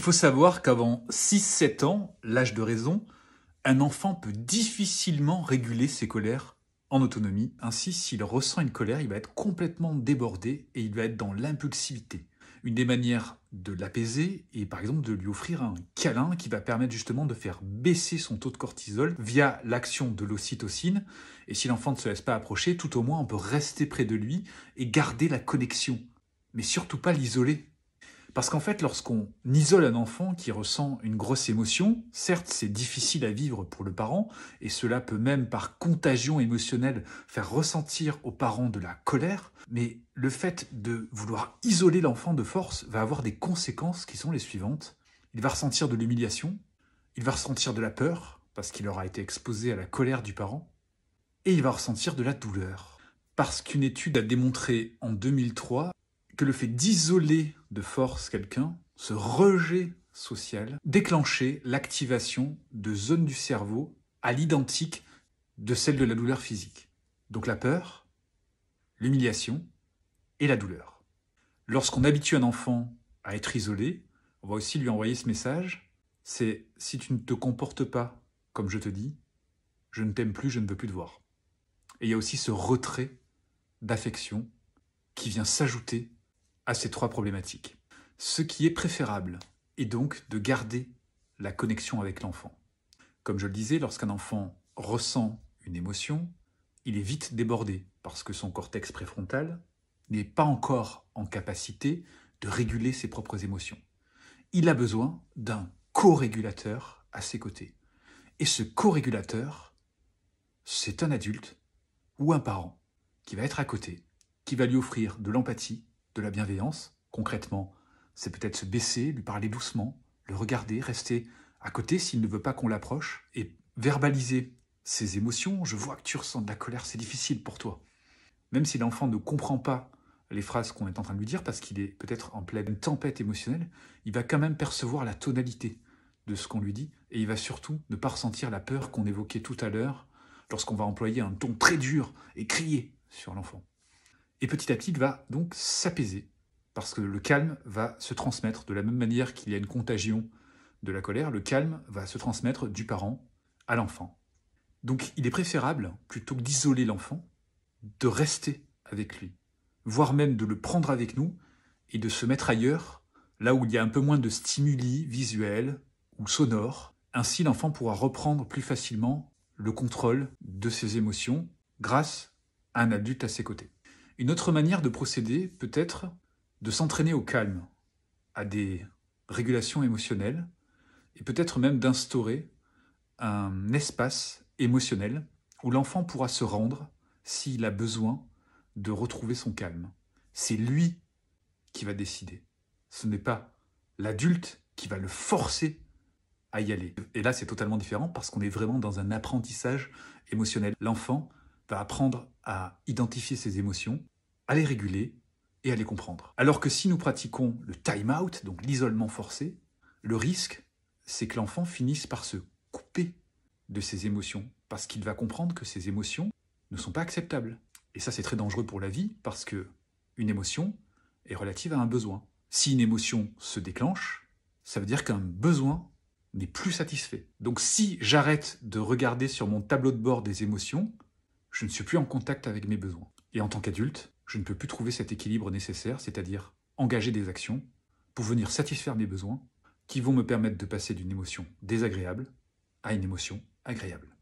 faut savoir qu'avant 6-7 ans, l'âge de raison, un enfant peut difficilement réguler ses colères en autonomie. Ainsi, s'il ressent une colère, il va être complètement débordé et il va être dans l'impulsivité. Une des manières de l'apaiser est par exemple de lui offrir un câlin qui va permettre justement de faire baisser son taux de cortisol via l'action de l'ocytocine. Et si l'enfant ne se laisse pas approcher, tout au moins on peut rester près de lui et garder la connexion. Mais surtout pas l'isoler. Parce qu'en fait, lorsqu'on isole un enfant qui ressent une grosse émotion, certes, c'est difficile à vivre pour le parent, et cela peut même, par contagion émotionnelle, faire ressentir aux parents de la colère, mais le fait de vouloir isoler l'enfant de force va avoir des conséquences qui sont les suivantes. Il va ressentir de l'humiliation, il va ressentir de la peur, parce qu'il aura été exposé à la colère du parent, et il va ressentir de la douleur. Parce qu'une étude a démontré en 2003 que le fait d'isoler de force quelqu'un, ce rejet social, déclenchait l'activation de zones du cerveau à l'identique de celle de la douleur physique. Donc la peur, l'humiliation et la douleur. Lorsqu'on habitue un enfant à être isolé, on va aussi lui envoyer ce message, c'est « si tu ne te comportes pas comme je te dis, je ne t'aime plus, je ne veux plus te voir ». Et il y a aussi ce retrait d'affection qui vient s'ajouter à ces trois problématiques. Ce qui est préférable est donc de garder la connexion avec l'enfant. Comme je le disais, lorsqu'un enfant ressent une émotion, il est vite débordé parce que son cortex préfrontal n'est pas encore en capacité de réguler ses propres émotions. Il a besoin d'un co-régulateur à ses côtés. Et ce co-régulateur, c'est un adulte ou un parent qui va être à côté, qui va lui offrir de l'empathie, de la bienveillance. Concrètement, c'est peut-être se baisser, lui parler doucement, le regarder, rester à côté s'il ne veut pas qu'on l'approche et verbaliser ses émotions. Je vois que tu ressens de la colère, c'est difficile pour toi. Même si l'enfant ne comprend pas les phrases qu'on est en train de lui dire parce qu'il est peut-être en pleine tempête émotionnelle, il va quand même percevoir la tonalité de ce qu'on lui dit et il va surtout ne pas ressentir la peur qu'on évoquait tout à l'heure lorsqu'on va employer un ton très dur et crier sur l'enfant. Et petit à petit, il va donc s'apaiser, parce que le calme va se transmettre de la même manière qu'il y a une contagion de la colère, le calme va se transmettre du parent à l'enfant. Donc il est préférable, plutôt que d'isoler l'enfant, de rester avec lui, voire même de le prendre avec nous et de se mettre ailleurs, là où il y a un peu moins de stimuli visuels ou sonores. Ainsi, l'enfant pourra reprendre plus facilement le contrôle de ses émotions grâce à un adulte à ses côtés. Une autre manière de procéder peut être de s'entraîner au calme, à des régulations émotionnelles, et peut-être même d'instaurer un espace émotionnel où l'enfant pourra se rendre s'il a besoin de retrouver son calme. C'est lui qui va décider. Ce n'est pas l'adulte qui va le forcer à y aller. Et là, c'est totalement différent parce qu'on est vraiment dans un apprentissage émotionnel. L'enfant va apprendre à identifier ses émotions, à les réguler et à les comprendre. Alors que si nous pratiquons le time-out, donc l'isolement forcé, le risque, c'est que l'enfant finisse par se couper de ses émotions, parce qu'il va comprendre que ses émotions ne sont pas acceptables. Et ça, c'est très dangereux pour la vie, parce que une émotion est relative à un besoin. Si une émotion se déclenche, ça veut dire qu'un besoin n'est plus satisfait. Donc si j'arrête de regarder sur mon tableau de bord des émotions, je ne suis plus en contact avec mes besoins. Et en tant qu'adulte, je ne peux plus trouver cet équilibre nécessaire, c'est-à-dire engager des actions pour venir satisfaire mes besoins qui vont me permettre de passer d'une émotion désagréable à une émotion agréable.